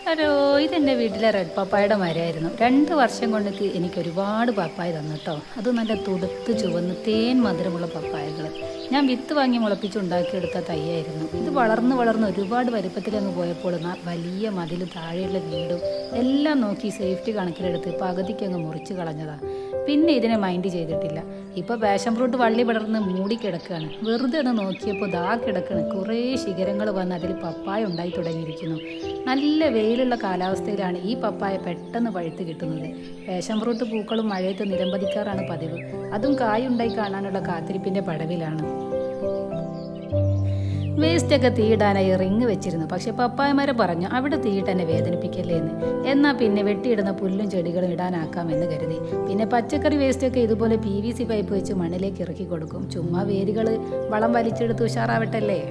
Hello, ഇതെൻ്റെ വീട്ടിലെ red പപ്പായയുടെ മരമായിരുന്നു. 2 വർഷം കൊണ്ട് എനിക്ക് ഒരുപാട് പപ്പായ തന്നു കേട്ടോ. അത് നല്ല തുടുത്ത് ചുവന്ന് തേൻ മധുരമുള്ള പപ്പായകൾ. ഞാൻ വിത്ത് വാങ്ങി മുളപ്പിച്ച് ഉണ്ടാക്കിയെടുത്ത തൈയായിരുന്നു. ഇത് വളർന്ന് വളർന്ന് ഒരുപാട് വലുപ്പത്തിലങ്ങ് പോയപ്പോൾ വലിയ മതിൽ, താഴെയുള്ള വീടും എല്ലാം നോക്കി സേഫ്റ്റി കണക്കിലെടുത്ത് പകുതിക്ക് അങ്ങ് മുറിച്ച് കളഞ്ഞതാണ്. പിന്നെ ഇതിനെ മൈൻഡ് ചെയ്തിട്ടില്ല. ഇപ്പോൾ പാഷൻ ഫ്രൂട്ട് വള്ളി പടർന്ന് മൂടിക്കിടക്കുകയാണ്. വെറുതെ ഒന്ന് നോക്കിയപ്പോൾ ദാ കിടക്കുകയാണ്. കുറേ ശിഖരങ്ങൾ വന്ന് അതിൽ പപ്പായ ഉണ്ടായി തുടങ്ങിയിരിക്കുന്നു. നല്ല വെയിലുള്ള കാലാവസ്ഥയിലാണ് ഈ പപ്പായ പെട്ടെന്ന് പഴുത്ത് കിട്ടുന്നത്. പാഷൻ ഫ്രൂട്ട് പൂക്കളും മഴയത്ത് നിലംപതിക്കാറാണ് പതിവ്. അതും കായുണ്ടായി കാണാനുള്ള കാത്തിരിപ്പിൻ്റെ പടവിലാണ്. വേസ്റ്റൊക്കെ തീയിടാനായി റിങ് വെച്ചിരുന്നു. പക്ഷെ പപ്പായമാരെ പറഞ്ഞു അവിടെ തീയിട്ട് എന്നെ വേദനിപ്പിക്കല്ലേ എന്ന്. എന്നാൽ പിന്നെ വെട്ടിയിടുന്ന പുല്ലും ചെടികളും ഇടാനാക്കാമെന്ന് കരുതി. പിന്നെ പച്ചക്കറി വേസ്റ്റൊക്കെ ഇതുപോലെ PVC പൈപ്പ് വെച്ച് മണ്ണിലേക്ക് ഇറക്കി കൊടുക്കും. ചുമ്മാ വേരുകൾ വളം വലിച്ചെടുത്ത് ഉഷാറാവട്ടല്ലേ.